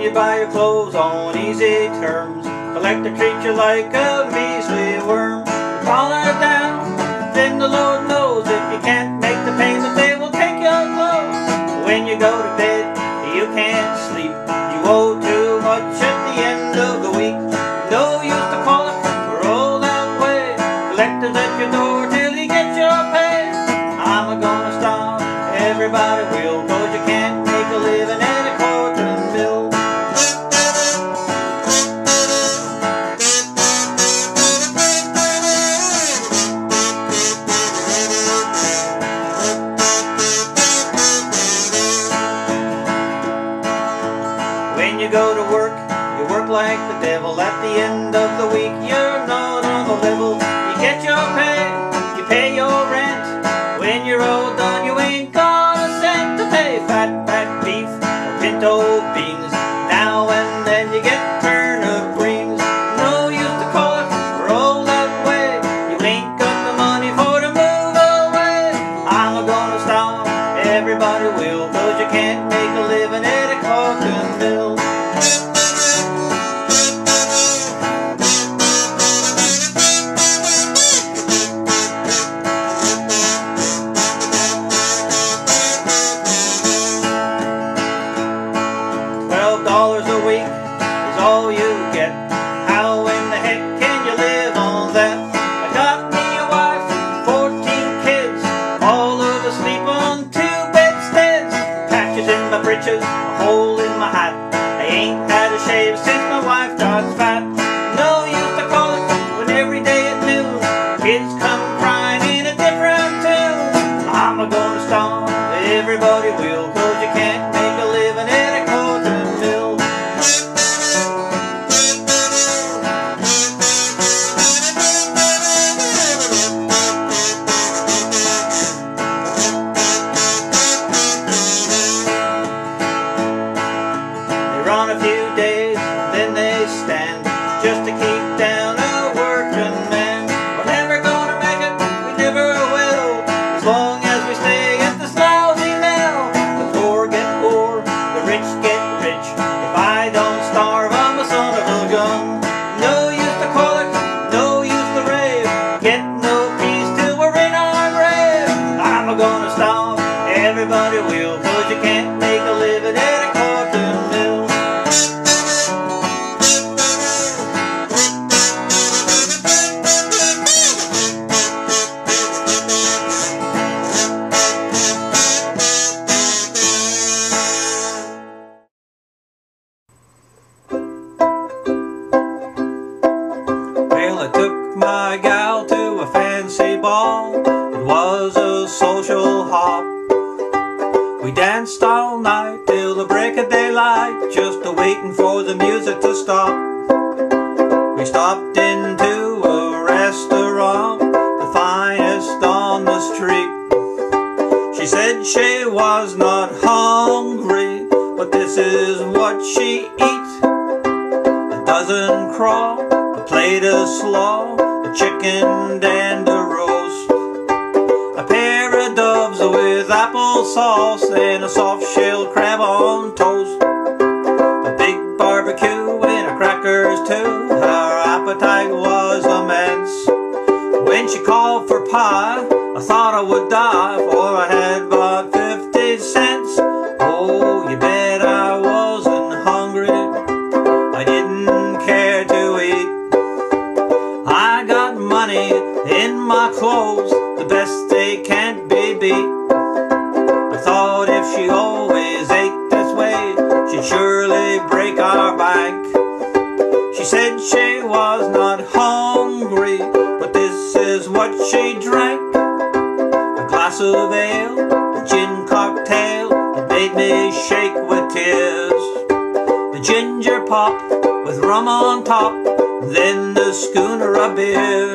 you buy your clothes on easy terms. Collector treat you like a measly worm. Collar it down, then the Lord knows if you can't make the payment, they will take your clothes. When you go to bed, you can't sleep. You owe too much at the end of the week. No use to call it, we're all that way. Collectors at your door till you get your pay. I'm gonna stop, everybody will, 'cause you can't make a living at a cotton mill. When you go to work, you work like the devil. At the end of the week, you're not on the level. You get your pay, you pay your rent. When you're all done, you ain't got a cent to pay. Fat beef or pinto beans. Now and then you get turnip greens. No use to call it, we're all that way. You ain't got the money for to move away. I'm gonna stop, everybody will, 'cause you can't make a living at a cotton mill. $12 a week is all you get. How in the heck can you live on that? I got me a wife, 14 kids, all of us sleep on 2 bedsteads. Patches in my breeches, a hole in my hat. I ain't had a shave since my wife got fat. No use to call it when every day at noon kids come crying in a different tune. I'm gonna stop, everybody will, 'cause you can't make a living at a cotton mill. They run a few days, then they stand, just to keep down a working man. We're never gonna make it, we never will, as long as we stay at this lousy mill. The poor get poor, the rich get rich. If I don't starve, I'm a son of a gun. No use to call it, no use to rave. Get no peace till we're in our grave. I'm gonna stop, everybody will, 'cause you can't make a living at a cotton mill. Well, I took my gal to a fancy ball. It was a social hop. We danced all night till the break of daylight, just a-waiting for the music to stop. We stopped into a restaurant, the finest on the street. She said she was not hungry, but this is what she eats: a dozen crawl, a plate of slaw, a chicken and a roast, a pair of doves with applesauce, and a soft-shelled crab on toast, a big barbecue and a crackers too. Her appetite was immense. When she called for pie, I thought I would die, for I had but 50 cents. Oh, you bet I wasn't hungry, I didn't care to eat. I got money in my clothes, the best they can't be beat. I thought if she always ate this way, she'd surely break our bank. She said she was not hungry, but this is what she drank: a glass of ale, a gin cocktail that made me shake with tears, a ginger pop with rum on top, then the schooner of beer,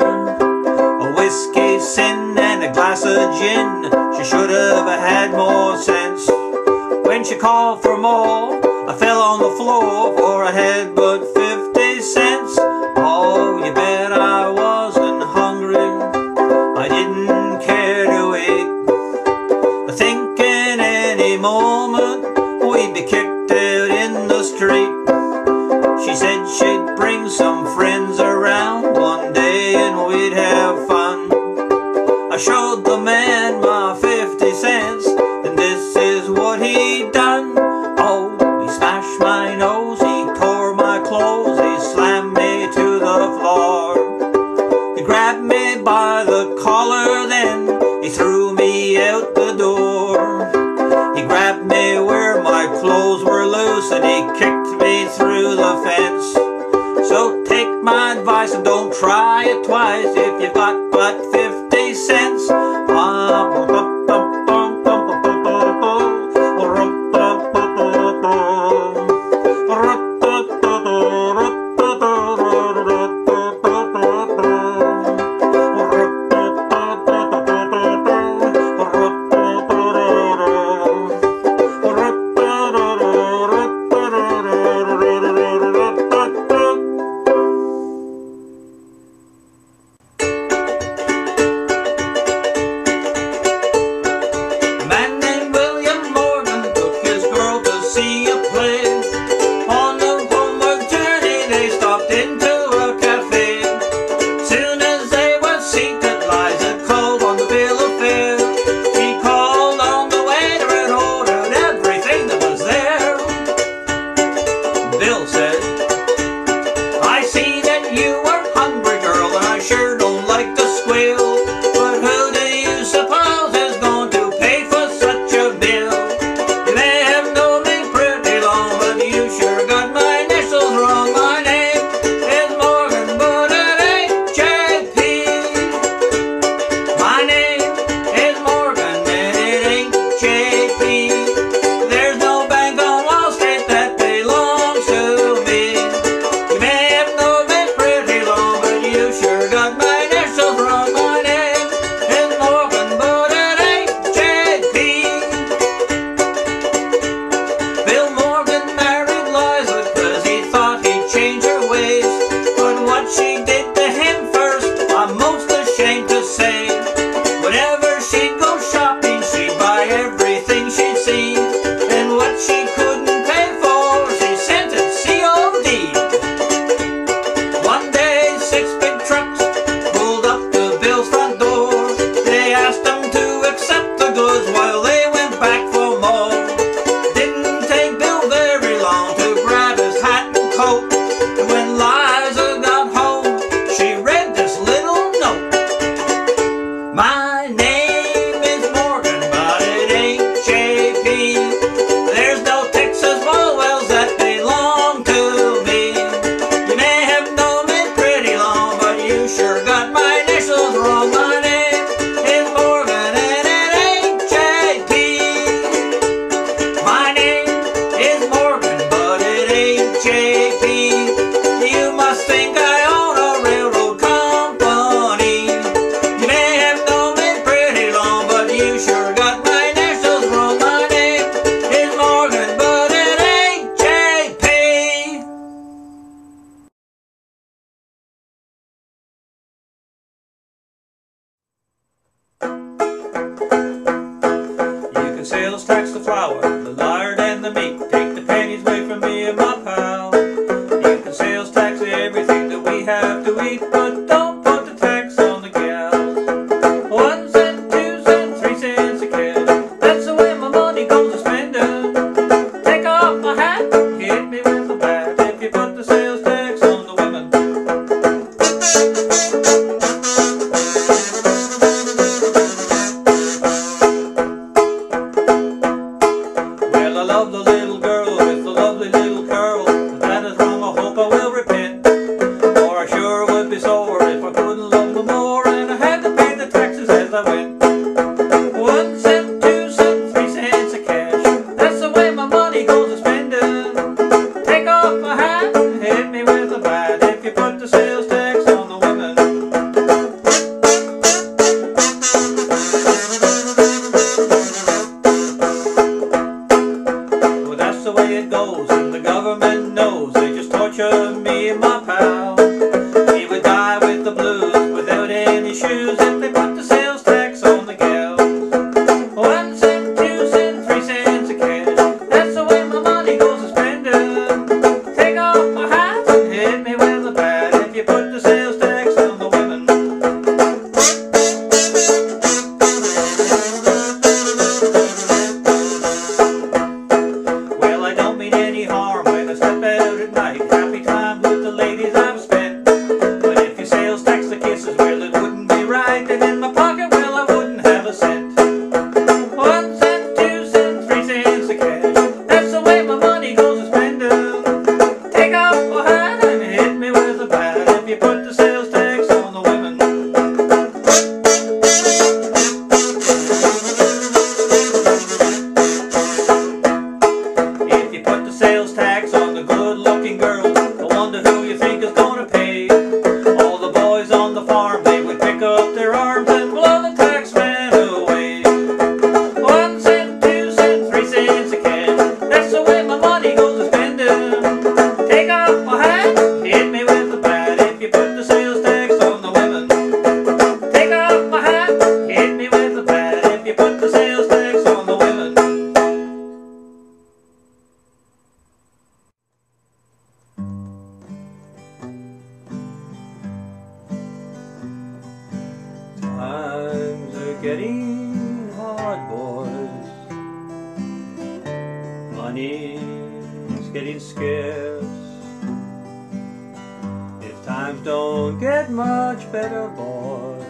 a whiskey sin and a glass of gin. She should have had more sense. When she called for more, I fell on the floor, for I had but 50 cents. Oh, you bet I wasn't hungry, I didn't care to eat. Thinking any moment we'd be kicked out in the street. I showed the man my 50 cents, and this is what he done. Oh, he smashed my nose, he tore my clothes, he slammed me to the floor. He grabbed me by the collar, then he threw me out the door. He grabbed me where my clothes were loose, and he kicked me through the fence. So take my advice and don't try it twice if you've got but 50 cents. Sales tax the flour, the lard and the meat. Take the pennies away from me and my pal. You can sales tax everything that we have to eat, but don't put the tax on the gals. 1 cent, 2 cents, 3 cents a can. That's the way my money goes to spending. Take off my hat, hit me with the bat if you put the sales tax on the women. I love the little girl with the lovely little curl. getting hard, boys. Money's getting scarce. If times don't get much better, boys,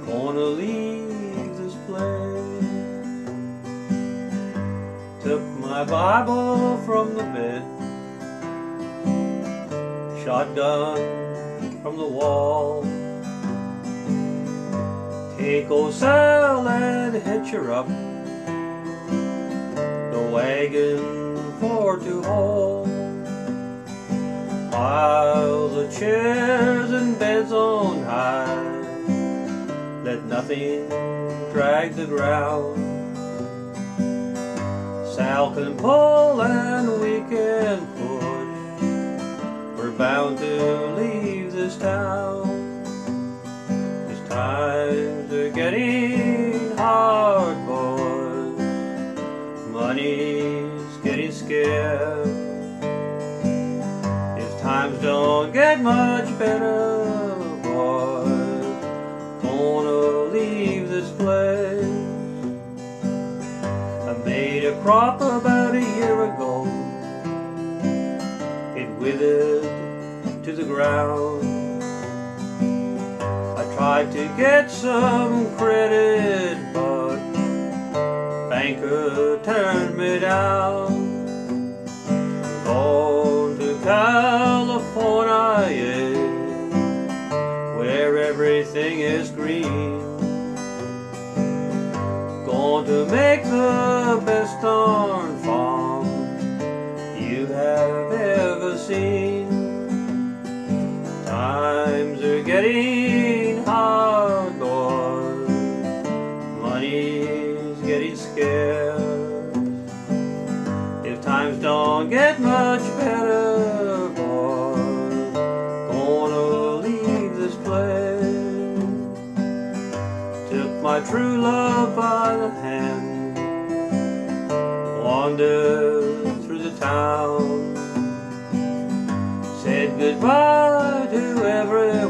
gonna leave this place. Took my Bible from the bed, shotgun from the wall. Take old Sal and hitch her up, the wagon for to haul. While the chairs and beds on high, let nothing drag the ground. Sal can pull and we can push, we're bound to leave this town. These times are getting hard, boys. Money's getting scarce. If times don't get much better, boys, gonna leave this place. I made a crop about a year ago. It withered to the ground. I tried to get some credit, but banker turned me down. Going to California, yeah, where everything is green. Going to make the best darn farm you have ever seen. Times are getting hard, boys. Money's getting scarce. If times don't get much better, boys, gonna leave this place. Took my true love by the hand, wandered through the town, said goodbye to everyone.